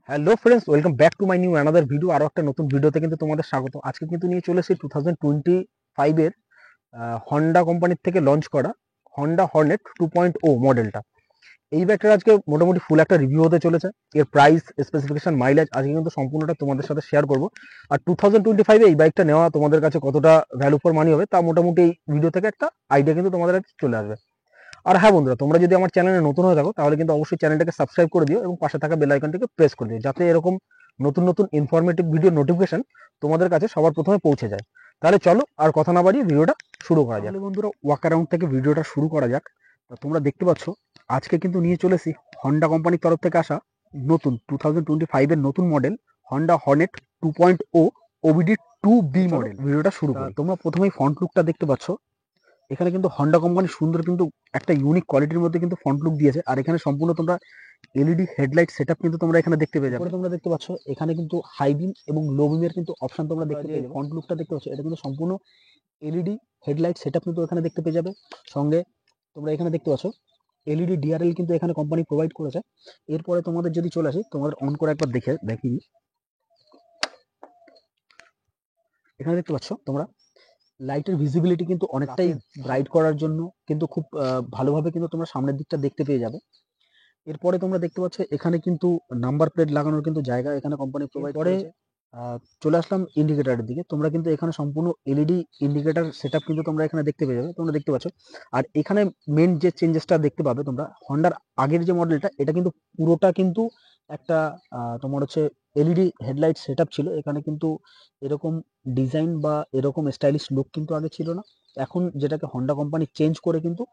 Hello friends, welcome back to my new another video. আরো একটা নতুন ভিডিওতে কিন্তু তোমাদের স্বাগত। আজকে কিন্তু নিয়ে চলে এসেছি 2025 এর হন্ডা কোম্পানির থেকে লঞ্চ করা হন্ডা হর্নেট 2.0 মডেলটা। এই বাইকটার আজকে মোটামুটি ফুল একটা রিভিউ হতে চলেছে। এর প্রাইস, স্পেসিফিকেশন, মাইলেজ আজকে কিন্তু সম্পূর্ণটা তোমাদের সাথে শেয়ার করব। আর 2025 এই বাইকটা নেওয়া তোমাদের কাছে কতটা ভ্যালু ফর মানি হবে তা মোটামুটি এই ভিডিও থেকে একটা আইডিয়া কিন্তু তোমাদের কাছে চলে আসবে। আর হ্যাঁ বন্ধুরা, তোমরা যদি আমার চ্যানেলে নতুন হয়ে থাকো তাহলে কিন্তু অবশ্যই চ্যানেলটাকে সাবস্ক্রাইব করে দিও এবং পাশে থাকা বেল আইকনটিকে প্রেস করে দিও, যাতে এরকম নতুন নতুন ইনফরমেটিভ ভিডিও নোটিফিকেশন তোমাদের কাছে সবার প্রথমে পৌঁছে যায়। তাহলে চলো আর কথা না বাড়িয়ে ভিডিওটা শুরু করা যাক। বন্ধুরা, ওয়াক অ্যারাউন্ড থেকে ভিডিওটা শুরু করা যাক। তা তোমরা দেখতে পাচ্ছ আজকে কিন্তু নিয়ে চলেছি হন্ডা কোম্পানির তরফ থেকে আসা নতুন 2025 এর নতুন model Honda Hornet 2.0 OBD 2B model. ভিডিওটা শুরু করি। তোমরা প্রথমেই ফ্রন্ট লুকটা দেখতে পাচ্ছ। এখানে কিন্তু হন্ডা কোম্পানি সুন্দর কিন্তু একটা ইউনিক কোয়ালিটির মধ্যে কিন্তু ফ্রন্ট লুক দিয়েছে। আর এখানে সম্পূর্ণ তোমরা এলইডি হেডলাইট সেটআপ কিন্তু তোমরা এখানে দেখতে পেয়ে যাবে। তোমরা দেখতে পাচ্ছ এখানে কিন্তু হাই বিম এবং লো বিমের কিন্তু অপশন তোমরা দেখতে পেয়ে যাবে। ফ্রন্ট লুকটা দেখতে পাচ্ছ, এটা কিন্তু সম্পূর্ণ এলইডি হেডলাইট সেটআপ কিন্তু এখানে দেখতে পেয়ে যাবে। সঙ্গে তোমরা এখানে দেখতে পাচ্ছ এলইডি ডিআরএল কিন্তু এখানে কোম্পানি প্রোভাইড করেছে। এরপরে তোমাদের যদি চলে আসি, তোমাদের অন করে একবার দেখিয়ে এখানে দেখতে পাচ্ছ তোমরা লাইটের ভিজিবিলিটি কিন্তু অনেকটাই ব্রাইট করার জন্য কিন্তু খুব ভালোভাবে কিন্তু তোমরা সামনের দিকটা দেখতে পেয়ে যাবে। এরপরে তোমরা দেখতে পাচ্ছ এখানে কিন্তু নাম্বার প্লেট লাগানোর কিন্তু জায়গা এখানে কোম্পানি প্রোভাইড করেছে। চলে আসলাম ইন্ডিকেটারের দিকে। তোমরা কিন্তু এখানে সম্পূর্ণ এলইডি ইন্ডিকেটার সেটআপ কিন্তু তোমরা এখানে দেখতে পেয়ে যাবে। তোমরা দেখতে পাচ্ছ। আর এখানে মেন যে চেঞ্জেসটা দেখতে পাবে তোমরা, হন্ডার আগের যে মডেলটা এটা কিন্তু পুরোটা কিন্তু একটা তোমার হচ্ছে এলইডি হেডলাইট সেটআপ ছিল। এখানে কিন্তু এরকম ডিজাইন বা এরকম স্টাইলিশ লুক কিন্তু আগে ছিল না। এখন যেটাকে হন্ডা কোম্পানি চেঞ্জ করে কিন্তু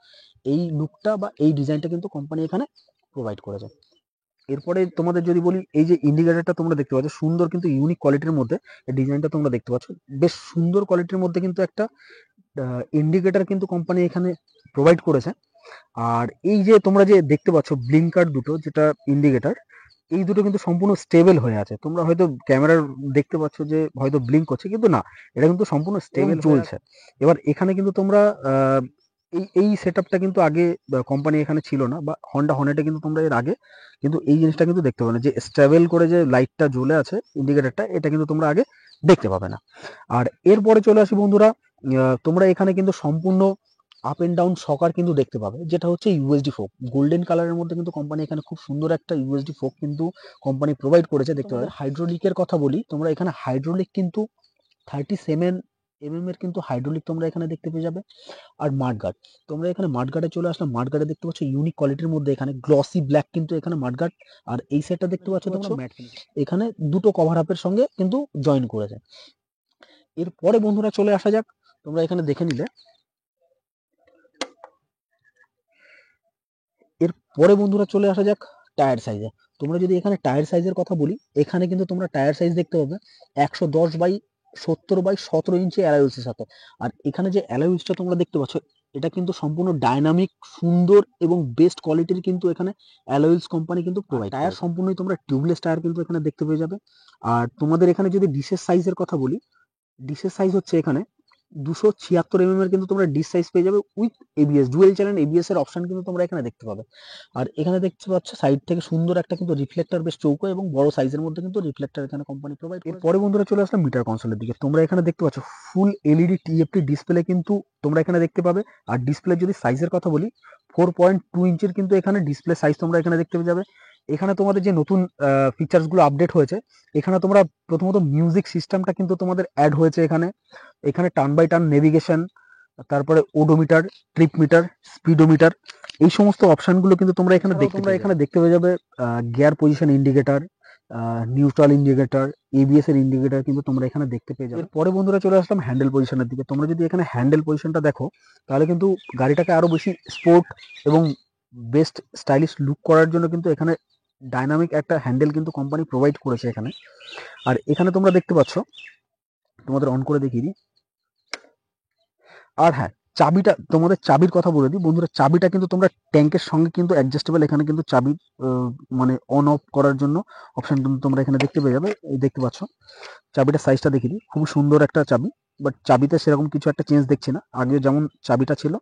এই লুকটা বা এই ডিজাইনটা কিন্তু কোম্পানি এখানে প্রোভাইড করেছে। এরপরে তোমাদের যদি বলি, এই যে ইন্ডিকেটরটা তোমরা দেখতে পাচ্ছ সুন্দর কিন্তু ইউনিক কোয়ালিটির মধ্যে এই ডিজাইনটা তোমরা দেখতে পাচ্ছ। বেশ সুন্দর কোয়ালিটির মধ্যে কিন্তু একটা ইন্ডিকেটর কিন্তু কোম্পানি এখানে প্রোভাইড করেছে। আর এই যে তোমরা যে দেখতে পাচ্ছ ব্লিঙ্কার দুটো, যেটা ইন্ডিকেটর, এই দুটো কিন্তু সম্পূর্ণ স্টেবল হয়ে আছে। তোমরা হয়তো ক্যামেরার দেখতে পাচ্ছ যে হয়তো ব্লিঙ্ক করছে, কিন্তু না, এটা কিন্তু সম্পূর্ণ স্টেবল চলছে। এবার এখানে কিন্তু তোমরা এই এই সেটআপটা কিন্তু আগে কোম্পানি এখানে ছিল না, বা হন্ডা হর্নেটে কিন্তু তোমরা এর আগে কিন্তু এই জিনিসটা কিন্তু দেখতে পাবে না, যে স্টেবল করে যে লাইটটা জ্বলে আছে ইন্ডিকেটরটা, এটা কিন্তু তোমরা আগে দেখতে পাবে না। আর এরপরে চলে আসি বন্ধুরা, তোমরা এখানে কিন্তু সম্পূর্ণ আপ এন্ড ডাউন শকার কিন্তু দেখতে পাবে, যেটা হচ্ছে ইউএসডি ফোক গোল্ডেন কালারের মধ্যে কিন্তু কোম্পানি এখানে খুব সুন্দর একটা ইউএসডি ফোক কিন্তু কোম্পানি প্রোভাইড করেছে, দেখতে পাবে। হাইড্রোলিকের কথা বলি, তোমরা এখানে হাইড্রোলিক কিন্তু 37 mm এর কিন্তু হাইড্রোলিক তোমরা এখানে দেখতে পেয়ে যাবে। আর মাডগার্ড, তোমরা এখানে মাডগার্ডে চলে আসলাম। মাডগার্ডে দেখতে পাচ্ছ ইউনিক কোয়ালিটির মধ্যে এখানে গ্লসি ব্ল্যাক কিন্তু এখানে মাডগার্ড। আর এই সেটটা দেখতে পাচ্ছ তোমরা ম্যাট ফিনিশ, এখানে দুটো কভার আপের সঙ্গে কিন্তু জয়েন করেছে। এরপরে বন্ধুরা চলে আসা যাক, তোমরা এখানে দেখে নিলে। এরপরে বন্ধুরা চলে আসা যাক টায়ার সাইজে। তোমরা যদি এখানে টায়ার সাইজের কথা বলি, এখানে কিন্তু তোমরা টায়ার সাইজ দেখতে পাবে 110/70/17 ইঞ্চি অ্যালয় সাথে। আর এখানে যে অ্যালয় হুইলসটা তোমরা দেখতে পাচ্ছ, এটা কিন্তু সম্পূর্ণ ডাইনামিক, সুন্দর এবং বেস্ট কোয়ালিটির কিন্তু এখানে অ্যালয় হুইলস কোম্পানি কিন্তু প্রোভাইড। টায়ার সম্পূর্ণই তোমরা টিউবলেস টায়ার কিন্তু এখানে দেখতে পেয়ে যাবে। আর তোমাদের এখানে যদি ডিসের সাইজের কথা বলি, ডিসের সাইজ হচ্ছে এখানে 276 এর কিন্তু তোমরা ডিস সাইজ পেয়ে যাবে with ABS, dual channel ABS এর অপশন কিন্তু তোমরা এখানে দেখতে পাবে। আর এখানে দেখতে পাচ্ছ সাইড থেকে সুন্দর একটা কিন্তু রিফ্লেক্টর, বেশ চৌকো এবং বড় সাইজের মধ্যে কিন্তু রিফ্লেক্টর এখানে কোম্পানি প্রোভাইড করে। পরে বন্ধুরা চলে আসলাম মিটার কনসোলের দিকে। তোমরা এখানে দেখতে পাচ্ছ ফুল এলইডি টিএফটি ডিসপ্লে কিন্তু তোমরা এখানে দেখতে পাবে। আর ডিসপ্লে যদি সাইজের কথা বলি, 4.2 ইঞ্চির কিন্তু এখানে ডিসপ্লে সাইজ তোমরা এখানে দেখতে পেয়ে যাবে। এখানে তোমাদের যে নতুন ফিচার্স গুলো আপডেট হয়েছে, এখানে তোমরা প্রথমত মিউজিক সিস্টেমটা কিন্তু তোমাদের অ্যাড হয়েছে এখানে। এখানে টার্ন বাই টার্ন নেভিগেশন, তারপরে ওডোমিটার, ট্রিপ মিটার, স্পিডোমিটার, এই সমস্ত অপশনগুলো কিন্তু তোমরা এখানে দেখতে পেয়ে যাবে। Gear position indicator, neutral indicator, ABS এর ইন্ডিকেটর কিন্তু তোমরা এখানে দেখতে পেয়ে যাবে। এরপরে বন্ধুরা চলে আসলাম হ্যান্ডেল পজিশনের দিকে। তোমরা যদি এখানে হ্যান্ডেল পজিশনটা দেখো, তাহলে কিন্তু গাড়িটাকে আরো বেশি স্পোর্ট এবং বেস্ট স্টাইলিশ লুক করার জন্য কিন্তু এখানে ডাইনামিক একটা হ্যান্ডেল কিন্তু কোম্পানি প্রোভাইড করেছে এখানে। আর এখানে তোমরা দেখতে পাচ্ছ, তোমাদের অন করে দেখিয়ে দিই। আর হ্যাঁ, চাবিটা, তোমাদের চাবির কথা বলে দিই বন্ধুরা, চাবিটা কিন্তু তোমরা ট্যাঙ্কের সঙ্গে কিন্তু অ্যাডজাস্টেবল। এখানে কিন্তু চাবি মানে অন অফ করার জন্য অপশন কিন্তু তোমরা এখানে দেখতে পেয়ে যাবে। এই দেখতে পাচ্ছ চাবিটার সাইজটা দেখিয়ে দিই, খুব সুন্দর একটা চাবি। বাট চাবিতে সেরকম কিছু একটা চেঞ্জ দেখছি না, আগে যেমন চাবিটা ছিল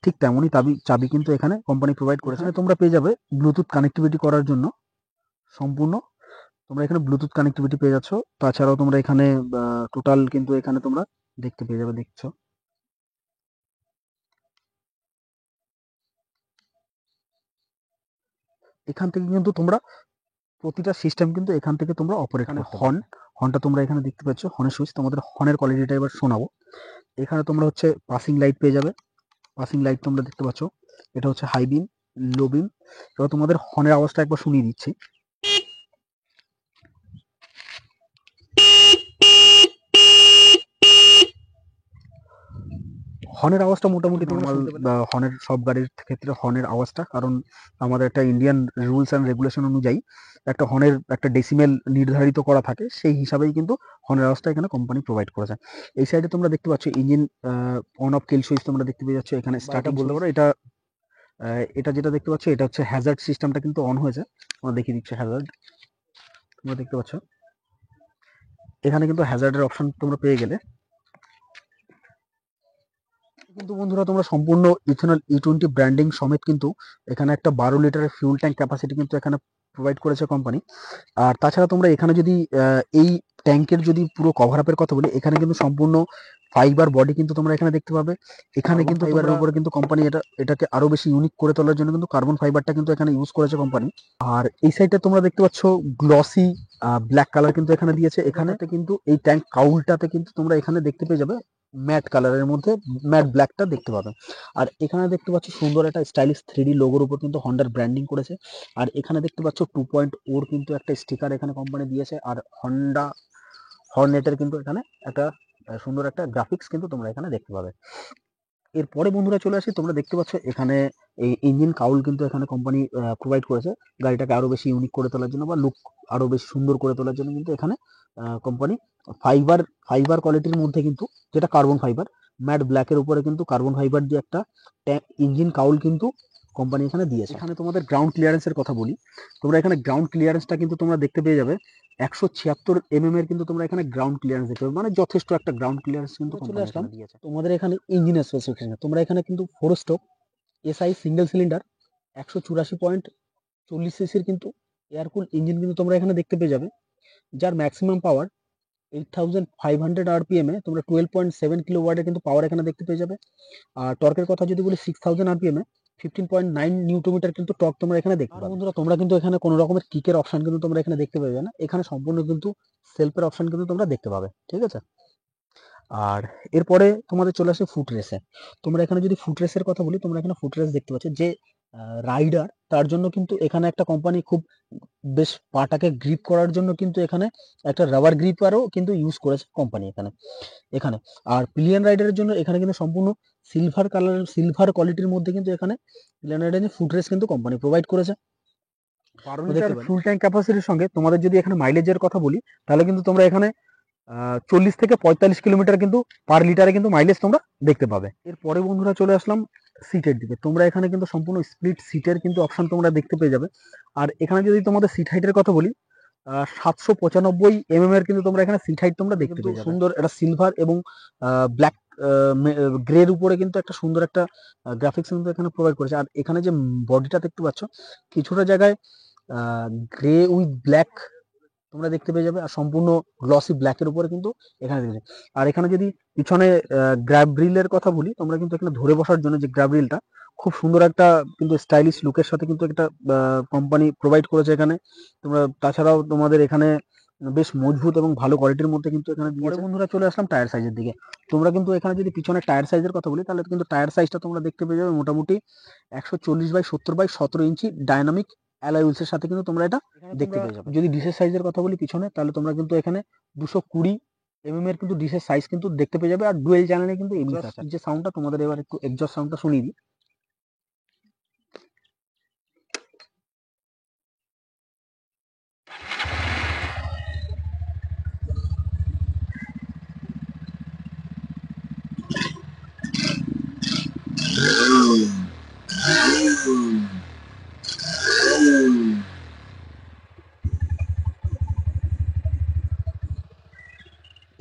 ঠিক তেমনই চাবি কিন্তু এখানে কোম্পানি প্রোভাইড করেছে। তোমরা পেয়ে যাবে ব্লুটুথ কানেক্টিভিটি করার জন্য সম্পূর্ণ তোমরা এখানে ব্লুটুথ কানেক্টিভিটি পেয়ে যাচ্ছ। তাছাড়াও তোমরা এখানে টোটাল কিন্তু এখানে তোমরা দেখতে পেয়ে যাবে, দেখছো এখান থেকে কিন্তু তোমরা প্রতিটা সিস্টেম কিন্তু এখান থেকে তোমরা অপারেট করতে পারবে। হর্নটা তোমরা এখানে দেখতে পাচ্ছ, হর্নের সুইচ। তোমাদের হর্নের কোয়ালিটিটা এবার শোনাবো। এখানে তোমরা হচ্ছে পাসিং লাইট পেয়ে যাবে। পাসিং লাইট তোমরা দেখতে পাচ্ছ, এটা হচ্ছে হাই বিম, লো বিম। এবার তোমাদের হর্নের আওয়াজটা একবার শুনিয়ে দিচ্ছি। হর্নের আওয়াজটা মোটামুটি নর্মাল, হর্নের সব গাড়ির ক্ষেত্রে হর্নের আওয়াজটা, কারণ আমাদের একটা ইন্ডিয়ান রুলস অ্যান্ড রেগুলেশন অনুযায়ী একটা হর্নের একটা ডেসিমেল নির্ধারিত করা থাকে, সেই হিসাবেই কিন্তু হর্নের আওয়াজটা এখানে কোম্পানি প্রোভাইড করেছে। এই সাইডে তোমরা দেখতে পাচ্ছ engine on of kill switch তোমরা দেখতে পেয়ে যাচ্ছ। এখানে স্টার্টিং বলতে পারো এটা, এটা যেটা দেখতে পাচ্ছ এটা হচ্ছে হ্যাজার্ড সিস্টেমটা কিন্তু অন হয়েছে। তোমরা দেখিয়ে দিচ্ছে হ্যাজার্ড, তোমরা দেখতে পাচ্ছ এখানে কিন্তু হ্যাজার্ডের অপশন তোমরা পেয়ে গেলে কিন্তু বন্ধুরা তোমরা সম্পূর্ণ ইথেনল E20 ব্র্যান্ডিং সমেত কিন্তু এখানে একটা 12 লিটারের ফিউল ট্যাঙ্ক ক্যাপাসিটি কিন্তু এখানে প্রোভাইড করেছে কোম্পানি। আর তাছাড়া তোমরা এখানে যদি এই ট্যাঙ্কের যদি পুরো কভার আপের কথা বলি, এখানে কিন্তু সম্পূর্ণ ফাইবার বডি কিন্তু তোমরা এখানে দেখতে পাবে। এখানে কিন্তু ফাইবারের উপরে কিন্তু কোম্পানি এটাকে আরো বেশি ইউনিক করে তোলার জন্য কিন্তু কার্বন ফাইবারটা কিন্তু এখানে ইউজ করেছে কোম্পানি। আর এই সাইডটা তোমরা দেখতে পাচ্ছ গ্লসি ব্ল্যাক কালার কিন্তু এখানে দিয়েছে। এখানেতে কিন্তু এই ট্যাঙ্ক কাউলটাতে কিন্তু তোমরা এখানে দেখতে পেয়ে যাবে ম্যাট কালারের মধ্যে ম্যাট ব্ল্যাকটা দেখতে পাবে। আর এখানে দেখতে পাচ্ছ সুন্দর একটা স্টাইলিশ 3D লোগোর উপর কিন্তু হন্ডার ব্র্যান্ডিং করেছে। আর এখানে দেখতে পাচ্ছ 2.0 কিন্তু একটা স্টিকার এখানে কোম্পানি দিয়েছে। আর হন্ডা হর্নেটের কিন্তু এখানে একটা সুন্দর একটা গ্রাফিক্স কিন্তু তোমরা এখানে দেখতে পাবে। এরপরে বন্ধুরা চলে আসি, তোমরা দেখতে পাচ্ছ এখানে এই ইঞ্জিন কাউল কিন্তু এখানে কোম্পানি প্রোভাইড করেছে গাড়িটাকে আরো বেশি ইউনিক করে তোলার জন্য বা লুক আরো বেশি সুন্দর করে তোলার জন্য কিন্তু এখানে কোম্পানি ফাইবার কোয়ালিটির মধ্যে কিন্তু, যেটা কার্বন ফাইবার ম্যাট ব্ল্যাকের উপরে কিন্তু কার্বন ফাইবার দিয়ে একটা ইঞ্জিন কাউল কিন্তু কোম্পানি এখানে দিয়েছে। এখানে তোমাদের গ্রাউন্ড ক্লিয়ারেন্সের কথা বলি, তোমরা এখানে গ্রাউন্ড ক্লিয়ারেন্সটা কিন্তু তোমরা দেখতে পেয়ে যাবে 176 এর কিন্তু তোমরা এখানে গ্রাউন্ড ক্লিয়ারেন্স দেখতে পাবে, মানে যথেষ্ট একটা গ্রাউন্ড ক্লিয়ারেন্স কিন্তু চলে আসলাম তোমাদের এখানে ইঞ্জিন স্পেসিফিকেশন। তোমরা এখানে কিন্তু 4 স্ট্রোক এসআই সিঙ্গেল সিলিন্ডার 184.40 সিসির কিন্তু এয়ারকুল ইঞ্জিন কিন্তু তোমরা এখানে দেখতে পেয়ে যাবে, যার ম্যাক্সিমাম পাওয়ার 8500 আরপিএম এ তোমরা 12.7 কিলোওয়াটের কিন্তু পাওয়ার এখানে দেখতে পেয়ে যাবে। আর টর্কের কথা যদি বলি 6000 আরপিএম এ 15.9 নিউটনমিটার কিন্তু টর্ক তোমরা এখানে দেখতে পাবে। বন্ধুরা তোমরা কিন্তু এখানে কোনো রকমের কিকের অপশন কিন্তু তোমরা এখানে দেখতে পাবে না, এখানে সম্পূর্ণ কিন্তু সেলফের অপশন কিন্তু তোমরা দেখতে পাবে, ঠিক আছে। আর এরপরে তোমাদের চলে আসে ফুট রেসে। তোমরা এখানে যদি ফুট রেসের কথা বলি, তোমরা এখানে ফুট রেস দেখতে পাচ্ছ যে রাইডার, তার জন্য কিন্তু এখানে একটা কোম্পানি খুব বেশ পাটাকে গ্রিপ করার জন্য কিন্তু এখানে একটা রাবার গ্রিপারও কিন্তু ইউজ করেছে কোম্পানি এখানে এখানে আর পিলিয়ন রাইডারের জন্য এখানে কিন্তু সম্পূর্ণ সিলভার কালার সিলভার কোয়ালিটির মধ্যে কিন্তু এখানে পিলিয়ন রাইডারের ফুট রেস কিন্তু কোম্পানি প্রোভাইড করেছে। 12 লিটার ফুল ট্যাঙ্ক ক্যাপাসিটির সঙ্গে তোমাদের যদি এখানে মাইলেজের কথা বলি, তাহলে কিন্তু তোমরা এখানে 40 থেকে 45 কিলোমিটার কিন্তু পার লিটারে কিন্তু মাইলেজ তোমরা দেখতে পাবে। এরপরে বন্ধুরা চলে আসলাম সিটের দিকে। তোমরা এখানে কিন্তু সম্পূর্ণ স্প্লিট সিটের কিন্তু অপশন তোমরা দেখতে পেয়ে যাবে। আর এখানে যদি তোমাদের সিট হাইটের কথা বলি, 795 এর কিন্তু তোমরা এখানে সিট হাইট তোমরা দেখতে পেয়ে যাবে। সুন্দর একটা সিলভার এবং ব্ল্যাক গ্রের উপরে কিন্তু একটা সুন্দর একটা গ্রাফিক্স কিন্তু এখানে প্রোভাইড করেছে। আর এখানে যে বডিটা দেখতে পাচ্ছ, কিছুটা জায়গায় গ্রে উইথ ব্ল্যাক তোমরা দেখতে পেয়ে যাবে, আর সম্পূর্ণ গ্লসি ব্ল্যাকের উপরে কিন্তু এখানে দেখবে। আর এখানে যদি পিছনে গ্র্যাব রিলের কথা বলি, তোমরা কিন্তু এখানে ধরে বসার জন্য যে গ্র্যাব রিলটা খুব সুন্দর একটা কিন্তু স্টাইলিশ লুকের সাথে কিন্তু একটা কোম্পানি প্রোভাইড করেছে এখানে। তোমরা তাছাড়াও তোমাদের এখানে বেশ মজবুত এবং ভালো কোয়ালিটির মধ্যে কিন্তু এখানে দিয়েছে। বন্ধুরা চলে আসলাম টায়ার সাইজের দিকে। তোমরা কিন্তু এখানে যদি পিছনে টায়ার সাইজের কথা বলি, তাহলে কিন্তু টায়ার সাইজটা তোমরা দেখতে পেয়ে যাবে মোটামুটি 140/70/17 ইঞ্চি ডাইনামিক অ্যালয় হুইলসের সাথে কিন্তু তোমরা এটা দেখতে পেয়ে যাবে। যদি ডিসের সাইজের কথা বলি পিছনে, তাহলে তোমরা কিন্তু এখানে 220 এর কিন্তু ডিসের সাইজ কিন্তু দেখতে পেয়ে যাবে। আর ডুয়েল চ্যানেলে কিন্তু যে সাউন্ডটা তোমাদের এবার একটু এক্সজস্ট সাউন্ডটা শুনিয়ে দিই।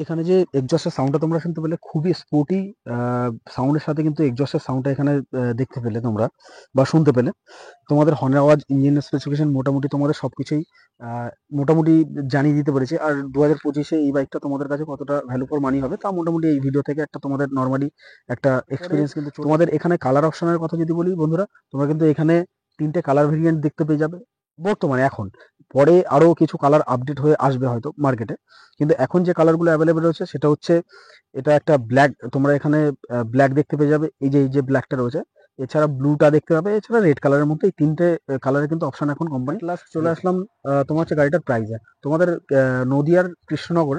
এখানে যে এক্সজস্টের সাউন্ডটা তোমরা শুনতে পেলে খুবই স্পোর্টি সাউন্ডের সাথে কিন্তু এক্সজস্টের সাউন্ডটা এখানে দেখতে পেলে তোমরা বা শুনতে পেলে। তোমাদের হর্নের আওয়াজ, ইঞ্জিন স্পেসিফিকেশন মোটামুটি তোমাদের সবকিছুই মোটামুটি জানিয়ে দিতে পেরেছি। আর 2025-এ এই বাইকটা তোমাদের কাছে কতটা ভ্যালু ফর মানি হবে তা মোটামুটি এই ভিডিও থেকে একটা তোমাদের নর্মালি একটা এক্সপিরিয়েন্স কিন্তু তোমাদের এখানে কালার অপশনের কথা যদি বলি বন্ধুরা, তোমরা কিন্তু এখানে 3টে কালার ভেরিয়েন্ট দেখতে পেয়ে যাবে বর্তমানে। এখন পরে আরো কিছু কালার আপডেট হয়ে আসবে হয়তো মার্কেটে, কিন্তু এখন যে কালারগুলো অ্যাভেলেবেল রয়েছে সেটা হচ্ছে এটা একটা ব্ল্যাক, তোমরা এখানে ব্ল্যাক দেখতে পেয়ে যাবে, এই যে ব্ল্যাকটা রয়েছে, এছাড়া ব্লুটা দেখতে পাবে, এছাড়া রেড কালারের মধ্যে এই 3টে কালারের কিন্তু অপশন এখন কোম্পানি। লাস্ট চলে আসলাম তোমার হচ্ছে গাড়িটার প্রাইসে। তোমাদের নদিয়ার কৃষ্ণনগর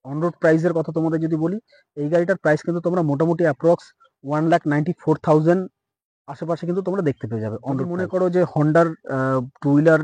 অন রোড প্রাইসের কথা তোমাদের যদি বলি, এই গাড়িটার প্রাইস কিন্তু তোমরা মোটামুটি অ্যাপ্রক্স 1,94,000 আশেপাশে কিন্তু তোমরা দেখতে পেয়ে যাবে। যদি মনে করো যে হন্ডার টু হুইলার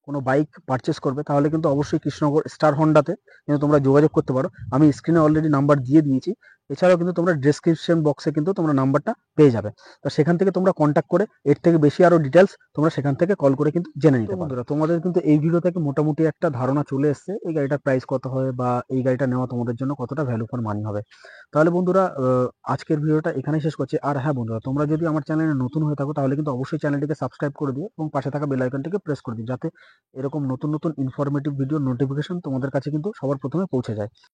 কোনো বাইক পারচেস করবে তাহলে কিন্তু অবশ্যই কৃষ্ণনগর স্টার হন্ডাতে কিন্তু তোমরা যোগাযোগ করতে পারো। আমি স্ক্রিনে অলরেডি নাম্বার দিয়ে দিয়েছি, এছাড়াও কিন্তু তোমরা ডেসক্রিপশন বক্সে কিন্তু তোমরা নাম্বারটা পেয়ে যাবে। তো সেখান থেকে তোমরা কন্ট্যাক্ট করে এর থেকে বেশি আরো ডিটেলস তোমরা সেখান থেকে কল করে কিন্তু জেনে নিতে পারো। বন্ধুরা, তোমাদের কিন্তু এই ভিডিও থেকে মোটামুটি একটা ধারণা চলে এসছে এই গাড়িটার প্রাইস কত হয় বা এই গাড়িটা নেওয়া তোমাদের জন্য কতটা ভ্যালু ফর মানি হবে। তাহলে বন্ধুরা, আজকের ভিডিওটা এখানেই শেষ করছি। আর হ্যাঁ বন্ধুরা, তোমরা যদি আমার চ্যানেলে নতুন হয়ে থাকো তাহলে কিন্তু অবশ্যই চ্যানেলটিকে সাবস্ক্রাইব করে দিও এবং পাশে থাকা বেল আইকনটিকে প্রেস করে দিও, যাতে এরকম নতুন নতুন ইনফরমেটিভ ভিডিও নোটিফিকেশন তোমাদের কাছে কিন্তু সবার প্রথমে পৌঁছে যায়।